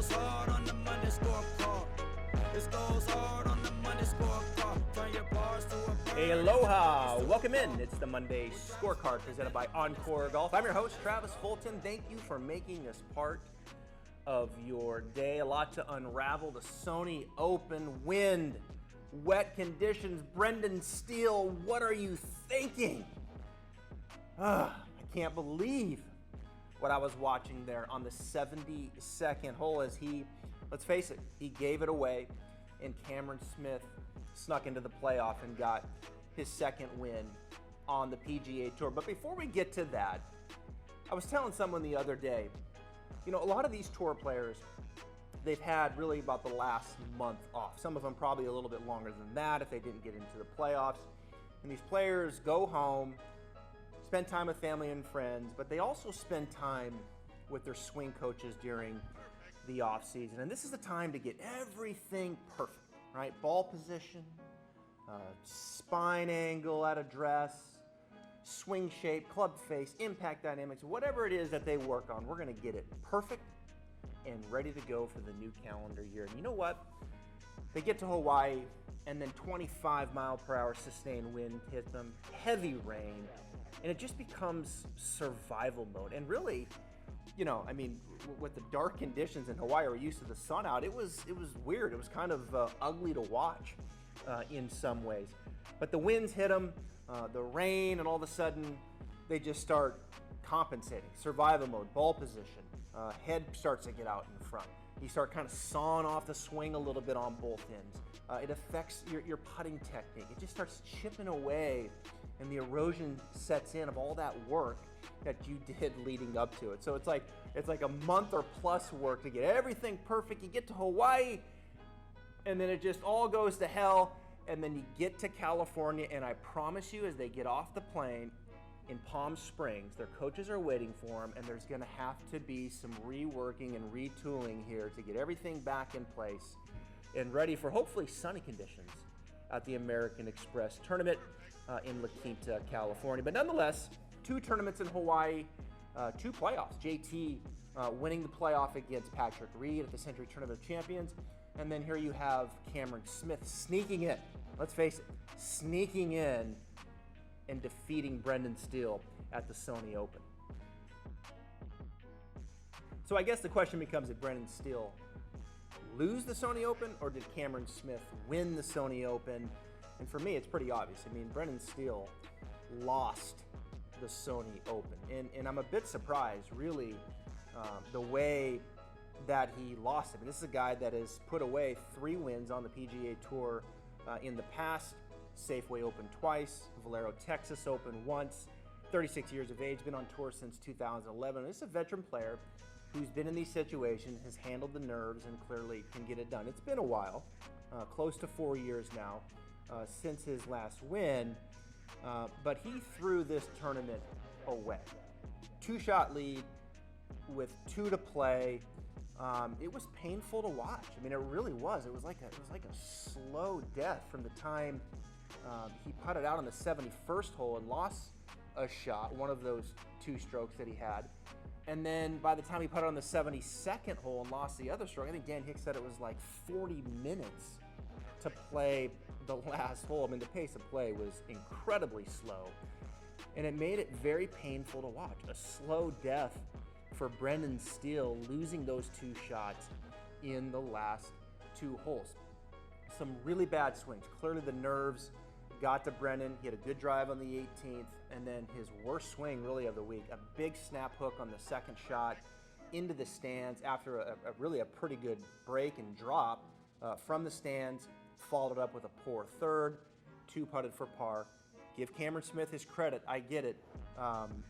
goes hard on the Monday scorecard. This goes hard on the Monday scorecard. Turn your bars to a bird. Aloha! Welcome in. It's the Monday Scorecard presented by Encore Golf. I'm your host, Travis Fulton. Thank you for making this part of your day. A lot to unravel. The Sony Open, wind, wet conditions. Brendan Steele, what are you thinking? I can't believe what I was watching there on the 72nd hole as he, let's face it, he gave it away, and Cameron Smith snuck into the playoff and got his second win on the PGA Tour. But before we get to that, I was telling someone the other day, you know, a lot of these tour players, they've had really about the last month off. Some of them probably a little bit longer than that if they didn't get into the playoffs. And these players go home, spend time with family and friends, but they also spend time with their swing coaches during the off season. And this is the time to get everything perfect, right? Ball position, spine angle at address, swing shape, club face, impact dynamics, whatever it is that they work on, we're gonna get it perfect and ready to go for the new calendar year. And you know what? They get to Hawaii and then 25 mile per hour sustained wind hit them, heavy rain, and it just becomes survival mode. And really, you know, I mean, with the dark conditions in Hawaii, we're used to the sun out, it was weird. It was kind of ugly to watch in some ways. But the winds hit them, the rain, and all of a sudden, they just start compensating. Survival mode, ball position, head starts to get out in front. You start kind of sawing off the swing a little bit on both ends. It affects your putting technique. It just starts chipping away, and the erosion sets in of all that work that you did leading up to it. So it's like a month or plus work to get everything perfect. You get to Hawaii, and then it just all goes to hell, and then you get to California, and I promise you, as they get off the plane in Palm Springs, their coaches are waiting for them, and there's gonna have to be some reworking and retooling here to get everything back in place and ready for hopefully sunny conditions at the American Express tournament in La Quinta, California. But nonetheless, 2 tournaments in Hawaii, 2 playoffs. JT winning the playoff against Patrick Reed at the Century Tournament of Champions. And then here you have Cameron Smith sneaking in, let's face it, sneaking in and defeating Brendan Steele at the Sony Open. So I guess the question becomes, did Brendan Steele lose the Sony Open, or did Cameron Smith win the Sony Open? And for me, it's pretty obvious. I mean, Brendan Steele lost the Sony Open. And I'm a bit surprised, really, the way that he lost it. I mean, this is a guy that has put away 3 wins on the PGA Tour in the past. Safeway Open twice, Valero Texas Open once, 36 years of age, been on tour since 2011. This is a veteran player who's been in these situations, has handled the nerves, and clearly can get it done. It's been a while, close to 4 years now, since his last win, but he threw this tournament away. 2-shot lead with 2 to play. It was painful to watch. I mean, it really was. It was like a slow death from the time he putted out on the 71st hole and lost a shot, one of those 2 strokes that he had. And then by the time he putted on the 72nd hole and lost the other stroke, I think Dan Hicks said it was like 40 minutes to play the last hole. I mean, the pace of play was incredibly slow, and it made it very painful to watch. A slow death for Brendan Steele, losing those 2 shots in the last 2 holes. Some really bad swings. Clearly the nerves got to Brendan. He had a good drive on the 18th, and then his worst swing really of the week, a big snap hook on the 2nd shot into the stands after a really pretty good break and drop from the stands, followed up with a poor 3rd, 2 putted for par. Give Cameron Smith his credit, I get it.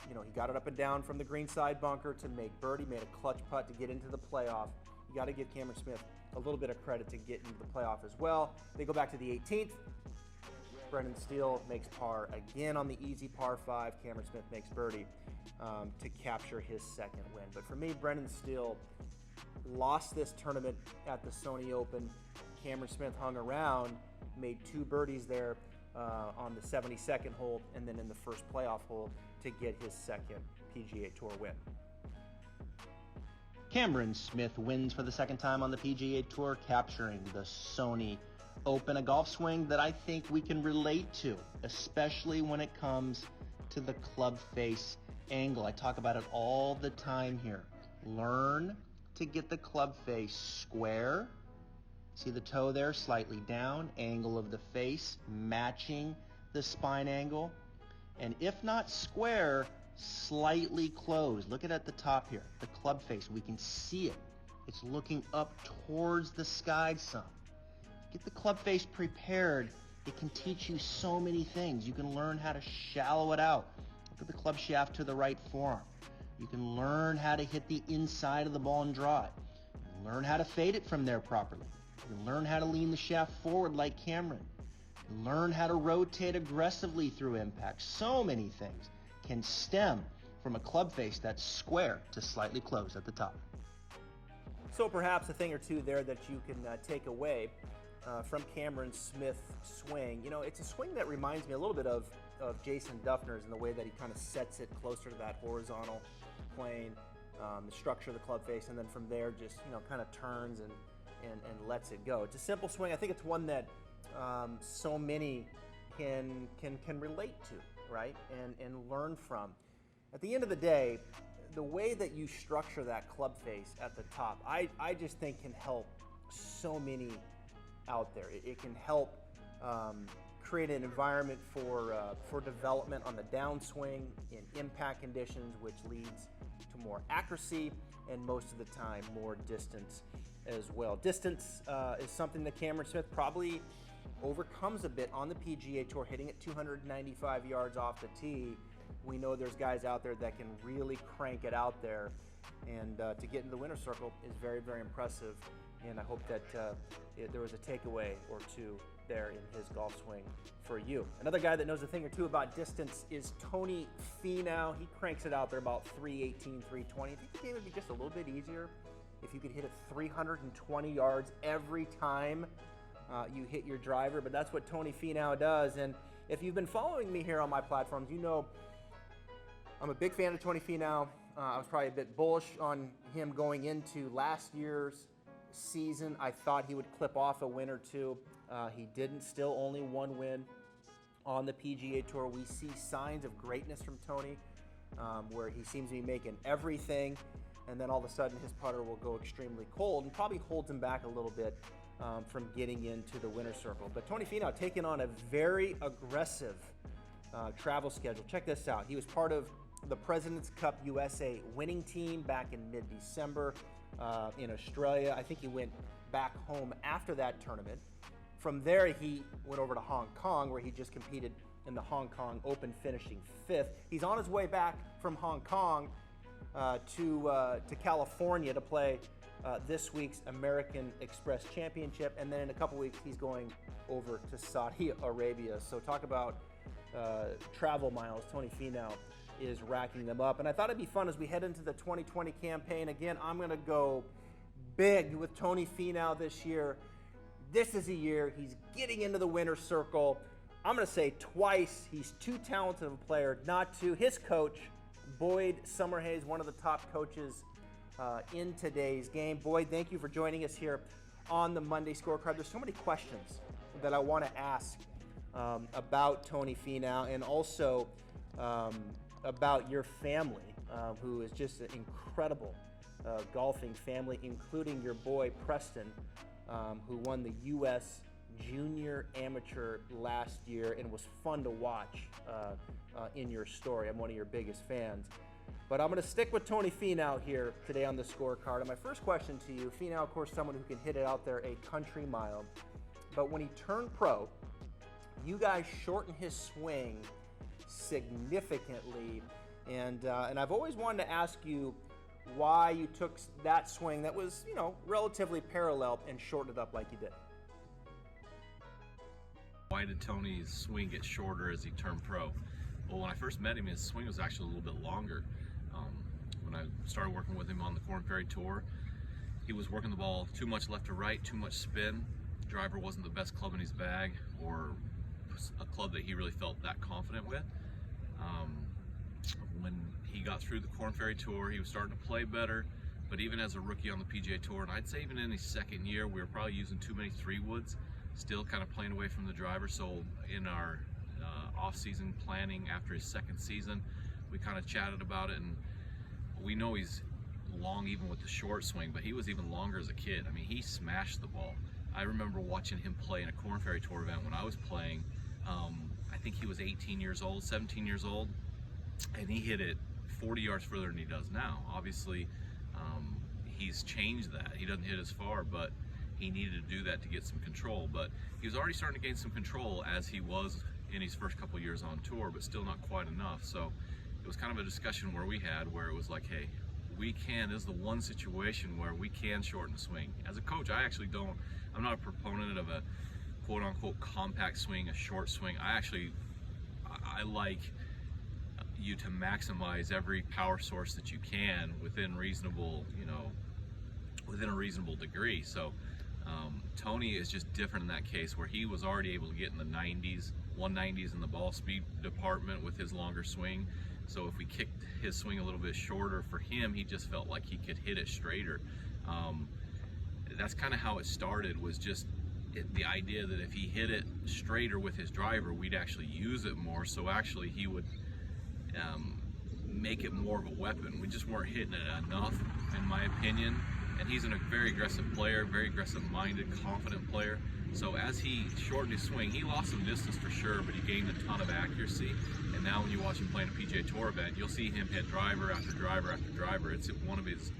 You know, he got it up and down from the greenside bunker to make birdie, made a clutch putt to get into the playoff. You got to give Cameron Smith a little bit of credit to get into the playoff as well. They go back to the 18th. Brendan Steele makes par again on the easy par 5. Cameron Smith makes birdie to capture his 2nd win. But for me, Brendan Steele lost this tournament at the Sony Open. Cameron Smith hung around, made 2 birdies there on the 72nd hole, and then in the first playoff hole to get his 2nd PGA Tour win. Cameron Smith wins for the second time on the PGA Tour, capturing the Sony Open, a golf swing that I think we can relate to, especially when it comes to the club face angle. I talk about it all the time here. Learn to get the club face square. See the toe there, slightly down, angle of the face matching the spine angle. And if not square, slightly closed. Look at the top here, the club face. We can see it. It's looking up towards the sky some. Get the club face prepared. It can teach you so many things. You can learn how to shallow it out. Look at the club shaft to the right forearm. You can learn how to hit the inside of the ball and draw it. You can learn how to fade it from there properly. You can learn how to lean the shaft forward like Cameron. You can learn how to rotate aggressively through impact. So many things can stem from a club face that's square to slightly closed at the top. So perhaps a thing or two there that you can take away from Cameron Smith's swing. You know, it's a swing that reminds me a little bit of Jason Duffner's in the way that he kind of sets it closer to that horizontal plane, the structure of the club face, and then from there just, you know, kind of turns and lets it go. It's a simple swing. I think it's one that so many can relate to, right, and learn from. At the end of the day, the way that you structure that club face at the top, I just think can help so many out there. It can help create an environment for development on the downswing in impact conditions, which leads to more accuracy and most of the time more distance as well. Distance is something that Cameron Smith probably overcomes a bit on the PGA Tour, hitting at 295 yards off the tee. We know there's guys out there that can really crank it out there, and to get into the winner's circle is very, very impressive. And I hope that there was a takeaway or two there in his golf swing for you. Another guy that knows a thing or two about distance is Tony Finau. He cranks it out there about 318, 320. I think the game would be just a little bit easier if you could hit it 320 yards every time you hit your driver, but that's what Tony Finau does. And if you've been following me here on my platforms, you know I'm a big fan of Tony Finau. I was probably a bit bullish on him going into last year's season. I thought he would clip off a win or two. He didn't, still only one win on the PGA Tour. We see signs of greatness from Tony, where he seems to be making everything, and then all of a sudden his putter will go extremely cold and probably holds him back a little bit from getting into the winner's circle. But Tony Finau taking on a very aggressive travel schedule. Check this out. He was part of the President's Cup USA winning team back in mid-December in Australia. I think he went back home after that tournament. From there, he went over to Hong Kong, where he just competed in the Hong Kong Open, finishing 5th. He's on his way back from Hong Kong to California to play this week's American Express Championship, and then in a couple weeks he's going over to Saudi Arabia. So talk about travel miles. Tony Finau is racking them up, and I thought it'd be fun as we head into the 2020 campaign. Again, I'm going to go big with Tony Finau this year. This is a year he's getting into the winner's circle. I'm going to say twice. He's too talented of a player not to. His coach, Boyd Summerhayes, one of the top coaches in today's game. Boyd, thank you for joining us here on the Monday Scorecard. There's so many questions that I want to ask about Tony Finau, and also about your family, who is just an incredible golfing family, including your boy Preston, who won the U.S. Junior Amateur last year and was fun to watch in your story. I'm one of your biggest fans. But I'm going to stick with Tony Finau here today on the Scorecard. And my first question to you, Finau, of course, someone who can hit it out there a country mile. But when he turned pro, you guys shortened his swing significantly. And I've always wanted to ask you why you took that swing that was, you know, relatively parallel and shortened it up like you did. Why did Tony's swing get shorter as he turned pro? Well, when I first met him, his swing was actually a little bit longer. When I started working with him on the Korn Ferry Tour, he was working the ball too much left to right, too much spin. Driver wasn't the best club in his bag, or a club that he really felt that confident with. When he got through the Korn Ferry Tour, he was starting to play better, But even as a rookie on the PGA Tour, and I'd say even in his second year, we were probably using too many 3-woods, still kind of playing away from the driver. So in our off-season planning after his second season, we kind of chatted about it, and we know he's long even with the short swing, but he was even longer as a kid. I mean, he smashed the ball. I remember watching him play in a Korn Ferry Tour event when I was playing. I think he was 18 years old, 17 years old, and he hit it 40 yards further than he does now. Obviously, he's changed that. He doesn't hit as far, but he needed to do that to get some control. But he was already starting to gain some control as he was in his first couple years on tour, but still not quite enough. So it was kind of a discussion where we had where it was like, hey, this is the one situation where we can shorten the swing. As a coach, I'm not a proponent of a quote unquote compact swing, a short swing. I like you to maximize every power source that you can within reasonable, within a reasonable degree. So Tony is just different in that case, where he was already able to get in the 90s, 190s in the ball speed department with his longer swing. So if we kicked his swing a little bit shorter, for him, he just felt like he could hit it straighter. That's kind of how it started, was just the idea that if he hit it straighter with his driver, we'd actually use it more. So actually he would make it more of a weapon. We just weren't hitting it enough, in my opinion. And he's a very aggressive player, very aggressive-minded, confident player. So as he shortened his swing, he lost some distance for sure, but he gained a ton of accuracy. And now when you watch him play in a PGA Tour event, you'll see him hit driver after driver after driver. It's one of his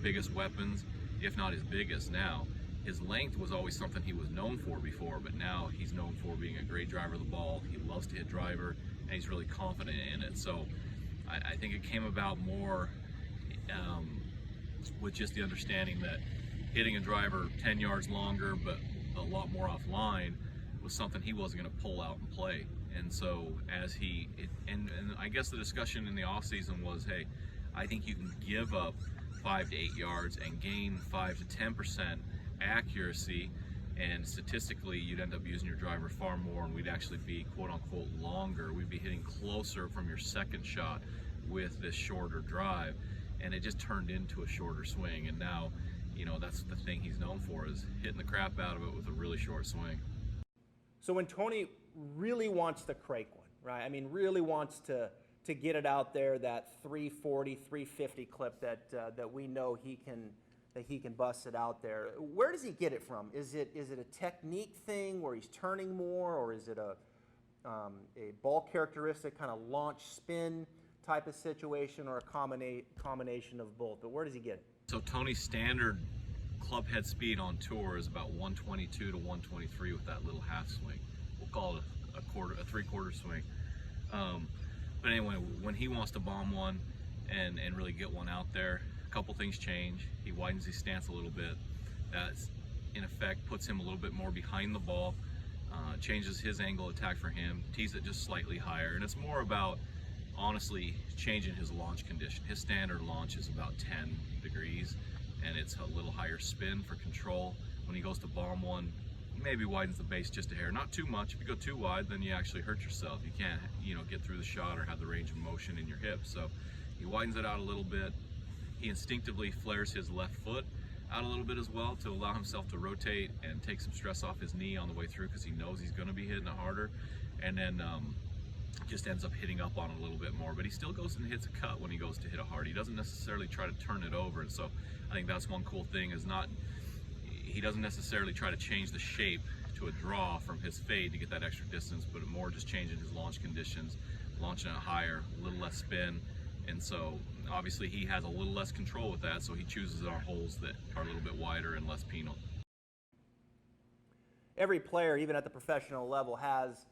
biggest weapons, if not his biggest now. His length was always something he was known for before, but now he's known for being a great driver of the ball. He loves to hit driver, and he's really confident in it. So I think it came about more with just the understanding that hitting a driver 10 yards longer but a lot more offline was something he wasn't going to pull out and play. And so and I guess the discussion in the off season was, hey, I think you can give up 5 to 8 yards and gain 5 to 10% accuracy, and statistically you'd end up using your driver far more, and we'd actually be quote unquote longer. We'd be hitting closer from your second shot with this shorter drive, and it just turned into a shorter swing. And now, that's the thing he's known for, is hitting the crap out of it with a really short swing. So when Tony really wants to crank one, right? I mean, really wants to get it out there, that 340, 350 clip that we know he can bust it out there. Where does he get it from? Is it a technique thing where he's turning more, or is it a ball characteristic kind of launch spin type of situation, or a combination of both? But where does he get it? So Tony's standard club head speed on tour is about 122 to 123 with that little half swing. We'll call it a three-quarter swing. But anyway, when he wants to bomb one and really get one out there, a couple things change. He widens his stance a little bit. That, in effect, puts him a little bit more behind the ball, changes his angle of attack for him, tees it just slightly higher. And it's more about, honestly, changing his launch condition. His standard launch is about 10 degrees, and it's a little higher spin for control. When he goes to bomb one, he maybe widens the base just a hair, not too much. If you go too wide, then you actually hurt yourself. You can't, get through the shot or have the range of motion in your hips. So he widens it out a little bit. He instinctively flares his left foot out a little bit as well to allow himself to rotate and take some stress off his knee on the way through, because he knows he's going to be hitting it harder. And then just ends up hitting up on it a little bit more, but he still goes and hits a cut when he goes to hit it hard. He doesn't necessarily try to turn it over. And so I think that's one cool thing, is he doesn't necessarily try to change the shape to a draw from his fade to get that extra distance, but more just changing his launch conditions, launching it higher, a little less spin. And so obviously he has a little less control with that, so he chooses our holes that are a little bit wider and less penal. Every player, even at the professional level, has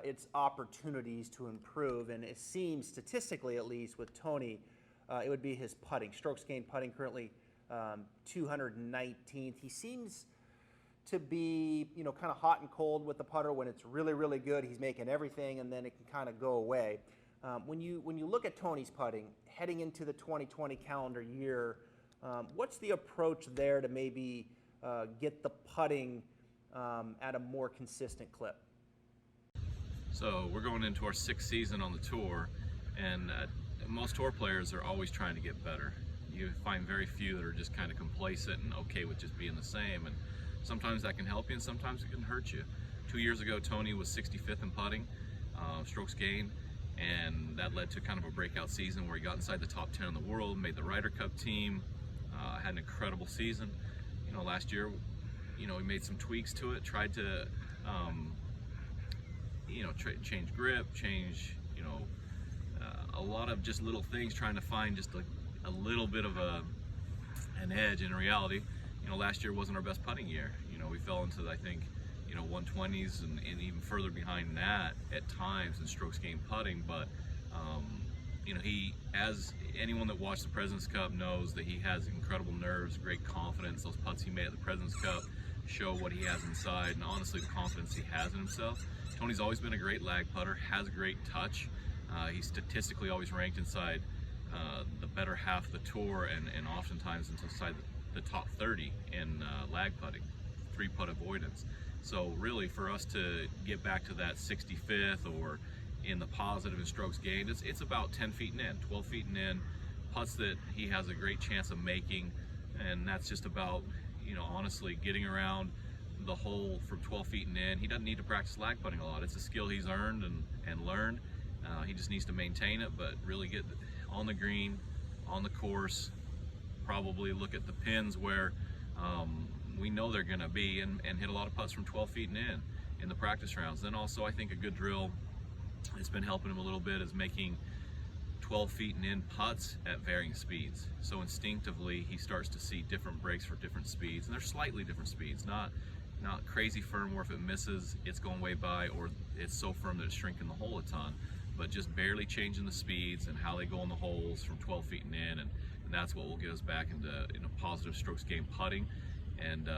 its opportunities to improve, and it seems, statistically at least, with Tony, it would be his putting. Strokes gained putting currently 219th. He seems to be, kind of hot and cold with the putter. When it's really, really good, he's making everything, and then it can kind of go away. When you look at Tony's putting heading into the 2020 calendar year, what's the approach there to maybe get the putting at a more consistent clip? So we're going into our 6th season on the tour, and most tour players are always trying to get better. You find very few that are just kind of complacent and okay with just being the same. And sometimes that can help you, and sometimes it can hurt you. 2 years ago, Tony was 65th in putting, strokes gained, and that led to kind of a breakout season where he got inside the top 10 in the world, made the Ryder Cup team, had an incredible season. Last year, he made some tweaks to it, tried to, change grip, change, a lot of just little things, trying to find just a little bit of an edge. In reality, last year wasn't our best putting year. We fell into, I think, 120s and even further behind that at times in strokes gained putting. But he, as anyone that watched the President's Cup knows, that he has incredible nerves, great confidence. Those putts he made at the President's Cup show what he has inside, and honestly the confidence he has in himself. Tony's always been a great lag putter, has great touch. He's statistically always ranked inside the better half of the tour, and oftentimes inside the top 30 in lag putting, 3-putt avoidance. So really, for us to get back to that 65th or in the positive in strokes gained, it's about 10 feet and in, 12 feet and in, putts that he has a great chance of making, and that's just about, honestly, getting around the hole from 12 feet and in. He doesn't need to practice lag putting a lot. It's a skill he's earned and learned. He just needs to maintain it, but really get on the green, on the course, probably look at the pins where we know they're going to be, and hit a lot of putts from 12 feet and in the practice rounds. Then also, I think a good drill that's been helping him a little bit is making 12 feet and in putts at varying speeds. So instinctively, he starts to see different breaks for different speeds, and they're slightly different speeds, not crazy firm where if it misses, it's going way by, or it's so firm that it's shrinking the hole a ton, but just barely changing the speeds and how they go in the holes from 12 feet and in, and that's what will get us back into positive strokes gained putting, and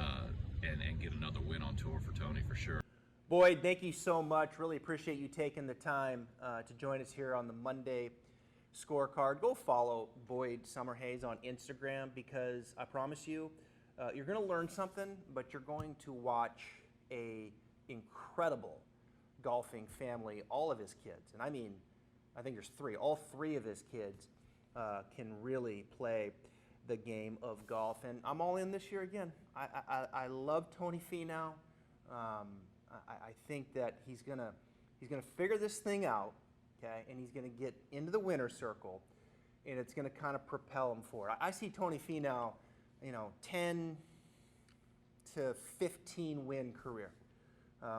get another win on tour for Tony for sure. Boyd, thank you so much. Really appreciate you taking the time to join us here on the Monday Scorecard. Go follow Boyd Summerhayes on Instagram, because I promise you, you're going to learn something, but you're going to watch a incredible golfing family. All of his kids, and I think there's 3. All 3 of his kids can really play the game of golf, and I'm all in this year again. I love Tony Finau. I think that he's gonna figure this thing out, okay, and he's gonna get into the winner's circle, and it's gonna kind of propel him forward. I see Tony Finau, 10 to 15 win career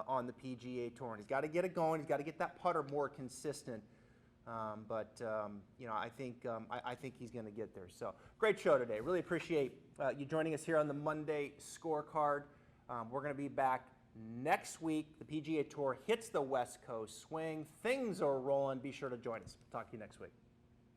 on the PGA Tour, and he's got to get it going. He's got to get that putter more consistent. I think he's going to get there. So great show today. Really appreciate you joining us here on the Monday Scorecard. We're going to be back next week. The PGA Tour hits the West Coast swing. Things are rolling. Be sure to join us. Talk to you next week.